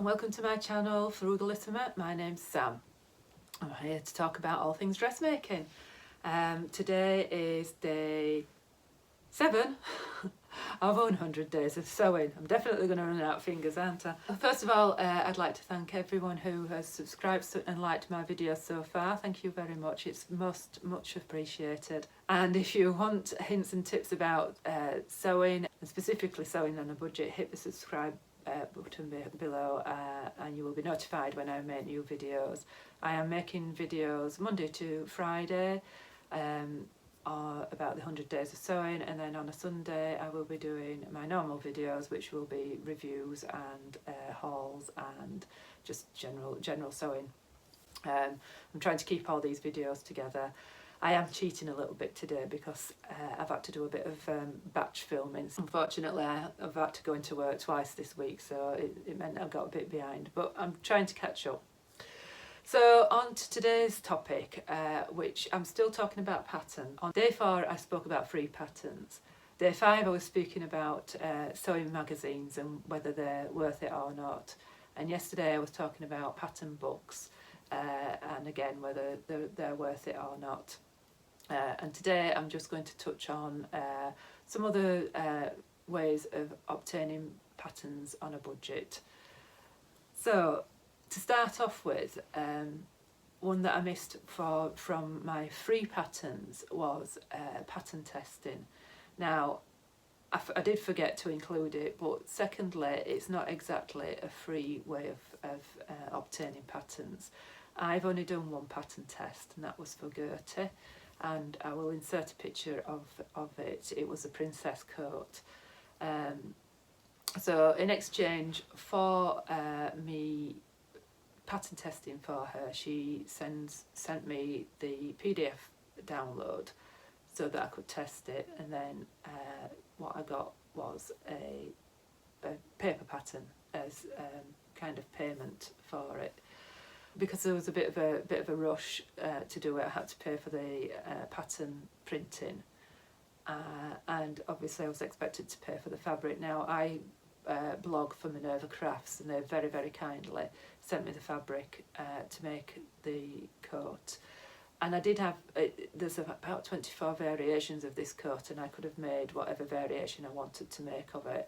and welcome to my channel Frugalisama. My name's Sam. I'm here to talk about all things dressmaking. Today is day 7 of 100 days of sewing. I'm definitely going to run out of fingers, aren't I? First of all, I'd like to thank everyone who has subscribed and liked my videos so far. Thank you very much. It's much appreciated. And if you want hints and tips about sewing, and specifically sewing on a budget, hit the subscribe button below and you will be notified when I make new videos. I am making videos Monday to Friday about the 100 days of sewing, and then on a Sunday I will be doing my normal videos, which will be reviews and hauls and just general sewing. I'm trying to keep all these videos together. I am cheating a little bit today because I've had to do a bit of batch filming. Unfortunately, I've had to go into work twice this week, so it meant I got a bit behind, but I'm trying to catch up. So on to today's topic, which I'm still talking about pattern. On day 4 I spoke about free patterns. Day 5 I was speaking about sewing magazines and whether they're worth it or not. And yesterday I was talking about pattern books and again whether they're worth it or not. And today I'm just going to touch on some other ways of obtaining patterns on a budget. So to start off with, one that I missed from my free patterns was pattern testing. Now, I did forget to include it, but secondly, it's not exactly a free way of obtaining patterns. I've only done one pattern test, and that was for Gertie, and I will insert a picture of it. It was a princess coat. So in exchange for me pattern testing for her, she sent me the PDF download so that I could test it, and then what I got was a paper pattern as kind of payment for it. Because there was a bit of a rush to do it, I had to pay for the pattern printing, and obviously I was expected to pay for the fabric. Now I blog for Minerva Crafts, and they very kindly sent me the fabric to make the coat. And I did have, there's about 24 variations of this coat, and I could have made whatever variation I wanted to make of it.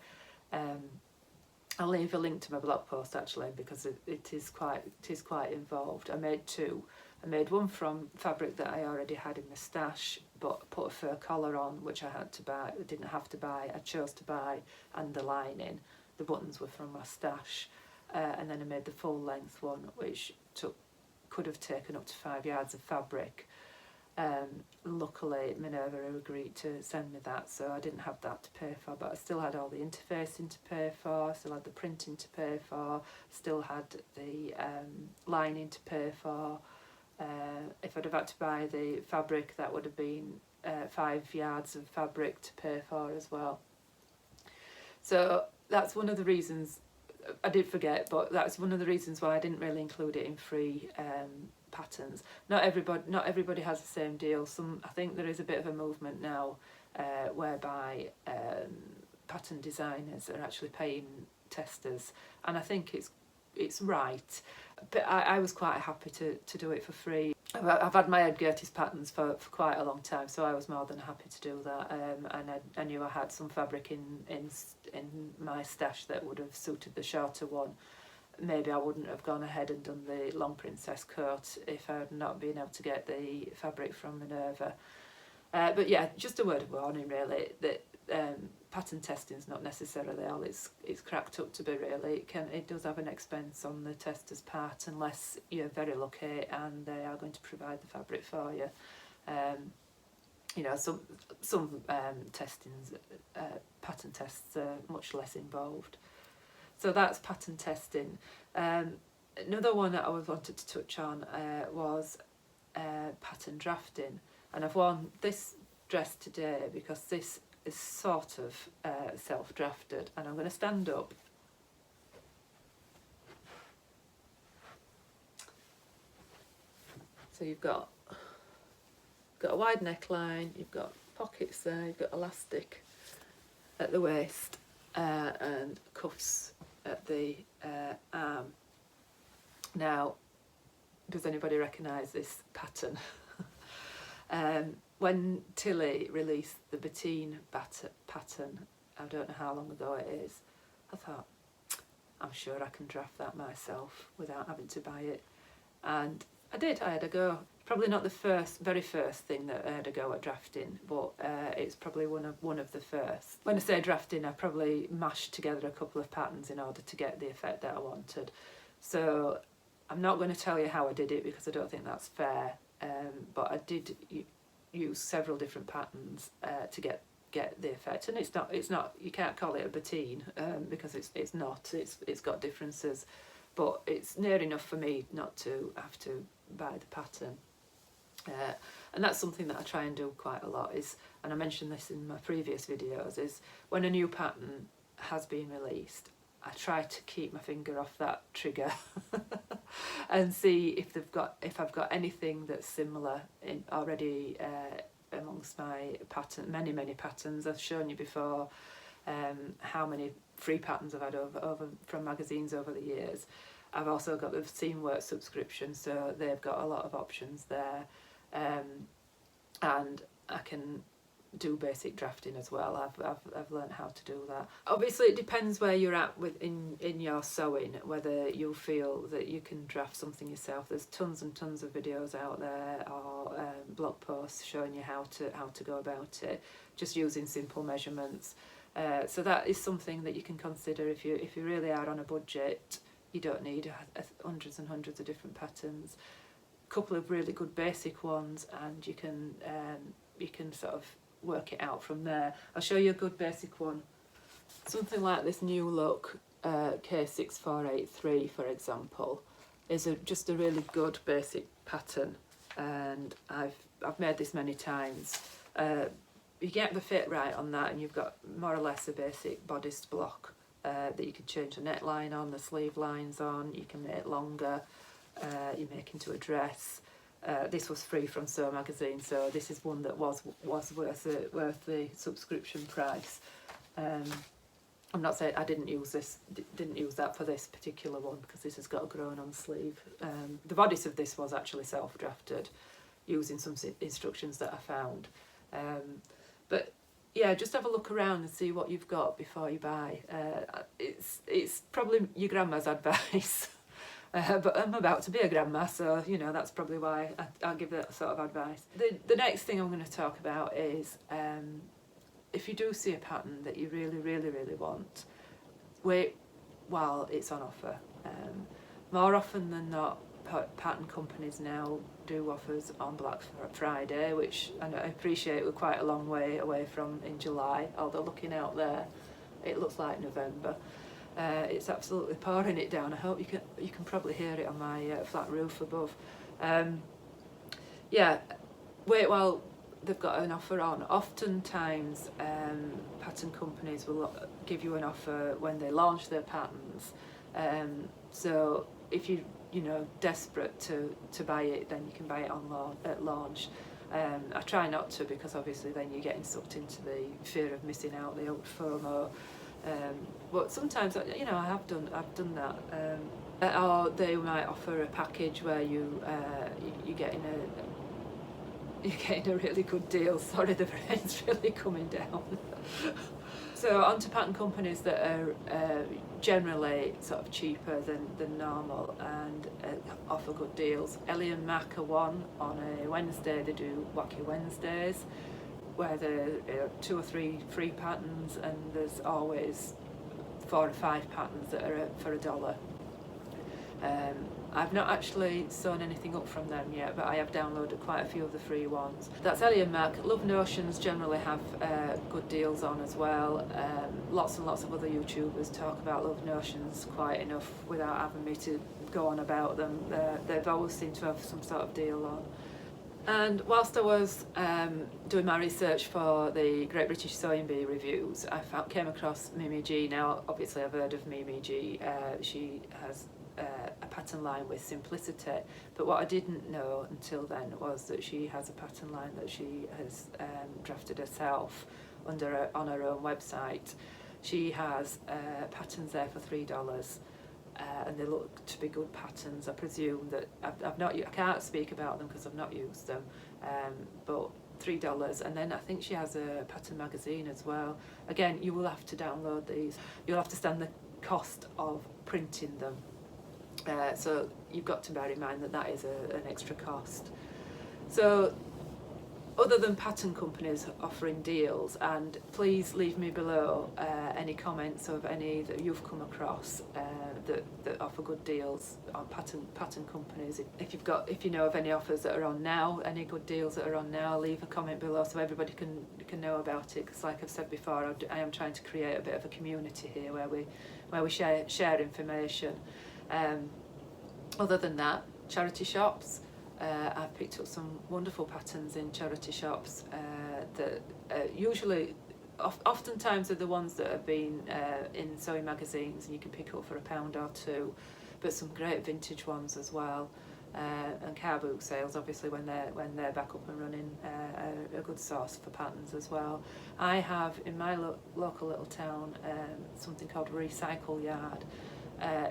I'll leave a link to my blog post actually, because it is quite involved. I made two. I made one from fabric that I already had in my stash, but put a fur collar on, which I had to buy. I didn't have to buy. I chose to buy, and the lining. The buttons were from my stash, and then I made the full length one, which could have taken up to 5 yards of fabric. Luckily Minerva agreed to send me that, so I didn't have that to pay for, but I still had all the interfacing to pay for, still had the printing to pay for, still had the lining to pay for. If I'd have had to buy the fabric, that would have been 5 yards of fabric to pay for as well. So that's one of the reasons I did forget, but that's one of the reasons why I didn't really include it in free patterns. Not everybody has the same deal. I think there is a bit of a movement now whereby pattern designers are actually paying testers, and I think it's right. But I was quite happy to do it for free. I've had my Ed Gertie's patterns for quite a long time, so I was more than happy to do that. And I knew I had some fabric in my stash that would have suited the shorter one. Maybe I wouldn't have gone ahead and done the long princess coat if I had not been able to get the fabric from Minerva. But yeah, just a word of warning really, that pattern testing is not necessarily all it's cracked up to be really. It does have an expense on the tester's part, unless you're very lucky and they are going to provide the fabric for you. You know, some pattern tests are much less involved. So that's pattern testing. Another one that I wanted to touch on was pattern drafting, and I've worn this dress today because this is sort of self-drafted, and I'm going to stand up. So you've got a wide neckline, you've got pockets there, you've got elastic at the waist, and cuffs at the arm. Now, does anybody recognise this pattern? When Tilly released the Bettine pattern, I don't know how long ago it is, I thought, I'm sure I can draft that myself without having to buy it. And I did, I had a go. Probably not the very first thing that I had a go at drafting, but it's probably one of the first. When I say drafting, I probably mashed together a couple of patterns in order to get the effect that I wanted. So I'm not going to tell you how I did it because I don't think that's fair, but I did use several different patterns to get the effect, and it's not you can't call it a Bettine because it's not. It's got differences, but it's near enough for me not to have to buy the pattern. And that's something that I try and do quite a lot, and I mentioned this in my previous videos, is when a new pattern has been released, I try to keep my finger off that trigger and see if I've got anything that's similar already amongst my many patterns. I've shown you before how many free patterns I've had over from magazines over the years. I've also got the Seamwork subscription, so they've got a lot of options there, and I can do basic drafting as well. I've learned how to do that. Obviously it depends where you're at in your sewing, whether you feel that you can draft something yourself. There's tons and tons of videos out there, or blog posts showing you how to go about it, just using simple measurements. So that is something that you can consider if you really are on a budget. You don't need hundreds and hundreds of different patterns. A couple of really good basic ones, and you can sort of work it out from there. I'll show you a good basic one. Something like this New Look K6483, for example, is just a really good basic pattern, and I've made this many times. You get the fit right on that, and you've got more or less a basic bodice block that you can change the neckline on, the sleeve lines on. You can make it longer. You make into a dress. This was free from Sew magazine, so this is one that was worth the subscription price. I'm not saying I didn't use that for this particular one, because this has got a grown-on sleeve. The bodice of this was actually self-drafted, using some instructions that I found. But yeah, just have a look around and see what you've got before you buy. It's probably your grandma's advice. But I'm about to be a grandma, so you know that's probably why I'll give that sort of advice. The next thing I'm going to talk about is if you do see a pattern that you really want, wait while it's on offer. More often than not, pattern companies now do offers on Black Friday, which I appreciate we're quite a long way away from in July, although looking out there it looks like November. It's absolutely pouring it down. I hope you can probably hear it on my flat roof above. Yeah, wait while they've got an offer on. Oftentimes pattern companies will give you an offer when they launch their patterns. So if you're desperate to buy it, then you can buy it at launch. I try not to, because obviously then you're getting sucked into the fear of missing out, the old FOMO. But sometimes I have done that. Or they might offer a package where you're getting a really good deal. Sorry, the rain's really coming down. So onto pattern companies that are generally sort of cheaper than normal and offer good deals. Ellie&Mac are one. On a Wednesday they do Wacky Wednesdays, where there are 2 or 3 free patterns, and there's always 4 or 5 patterns that are for $1. I've not actually sewn anything up from them yet, but I have downloaded quite a few of the free ones. That's Ellie&Mac. Love Notions generally have good deals on as well. Lots and lots of other YouTubers talk about Love Notions quite enough without having me to go on about them. They've always seemed to have some sort of deal on. And whilst I was doing my research for the Great British Sewing Bee reviews, I came across Mimi G. Now, obviously I've heard of Mimi G. She has a pattern line with Simplicity, but what I didn't know until then was that she has a pattern line that she has drafted herself on her own website. She has patterns there for $3, and they look to be good patterns. I presume that I can't speak about them because I've not used them, but $3. And then I think she has a pattern magazine as well. Again, you will have to download these. You'll have to stand the cost of printing them, so you've got to bear in mind that that is an extra cost. So other than pattern companies offering deals, and please leave me below any comments of any that you've come across that offer good deals on pattern companies. If you know of any offers that are on now, any good deals that are on now, leave a comment below so everybody can know about it. Because like I've said before, I am trying to create a bit of a community here where we share information. Other than that, charity shops. I've picked up some wonderful patterns in charity shops that usually, oftentimes are the ones that have been in sewing magazines and you can pick up for £1 or £2, but some great vintage ones as well. And car boot sales, obviously, when they're back up and running, are a good source for patterns as well. I have in my local little town something called Recycle Yard.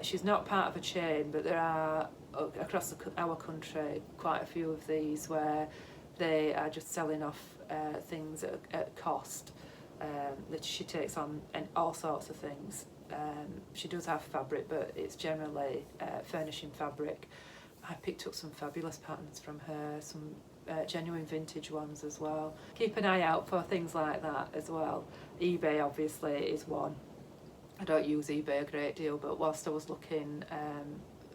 She's not part of a chain, but there are across our country quite a few of these where they are just selling off things at cost, that she takes on, and all sorts of things. She does have fabric, but it's generally furnishing fabric. I picked up some fabulous patterns from her, some genuine vintage ones as well. Keep an eye out for things like that as well. eBay obviously is one. I don't use eBay a great deal, but whilst I was looking,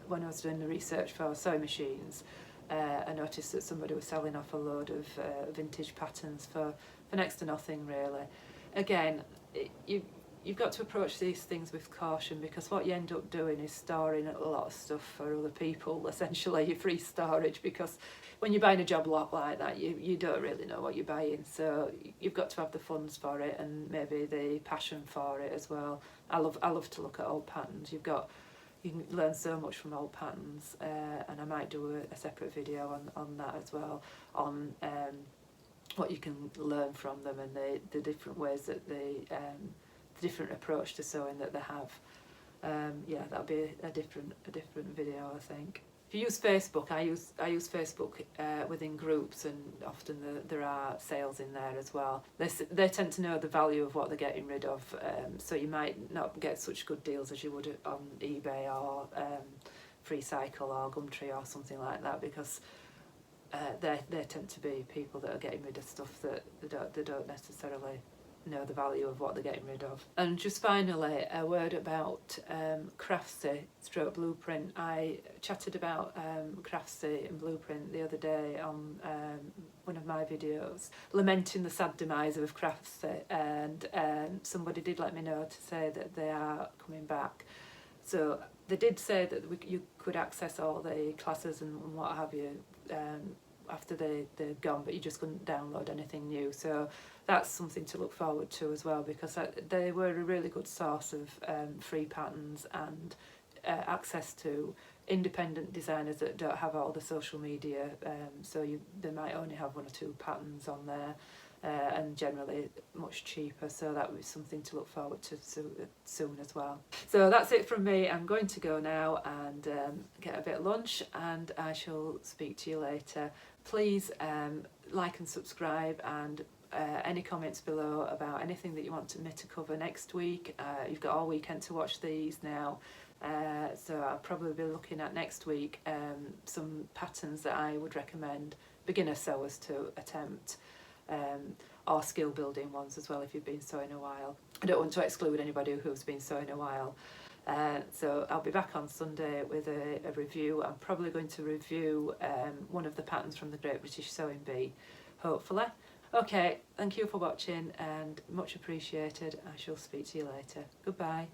when I was doing the research for sewing machines, I noticed that somebody was selling off a load of vintage patterns for next to nothing really. Again, you've got to approach these things with caution, because what you end up doing is storing a lot of stuff for other people, essentially your free storage, because when you're buying a job lot like that, you don't really know what you're buying, so you've got to have the funds for it and maybe the passion for it as well. I love to look at old patterns. You can learn so much from old patterns, and I might do a separate video on that as well, on what you can learn from them and the different ways that the different approach to sewing that they have. Yeah, that'll be a different video, I think. If you use Facebook, I use Facebook within groups, and often there are sales in there as well. They tend to know the value of what they're getting rid of, so you might not get such good deals as you would on eBay or Freecycle or Gumtree or something like that, because they tend to be people that are getting rid of stuff that they don't necessarily know the value of what they're getting rid of. And just finally, a word about Craftsy / Blueprint. I chatted about Craftsy and Blueprint the other day on one of my videos, lamenting the sad demise of Craftsy, and somebody did let me know to say that they are coming back. So they did say that you could access all the classes and what have you after they're gone, but you just couldn't download anything new. So that's something to look forward to as well, because they were a really good source of free patterns and access to independent designers that don't have all the social media, so they might only have 1 or 2 patterns on there, and generally much cheaper, so that was something to look forward to soon as well. So that's it from me. I'm going to go now and get a bit of lunch, and I shall speak to you later. Please like and subscribe, and any comments below about anything that you want me to cover next week. You've got all weekend to watch these now, so I'll probably be looking at next week some patterns that I would recommend beginner sewers to attempt, or skill building ones as well if you've been sewing a while. I don't want to exclude anybody who's been sewing a while. So I'll be back on Sunday with a review. I'm probably going to review one of the patterns from the Great British Sewing Bee, hopefully. Okay, thank you for watching and much appreciated. I shall speak to you later. Goodbye.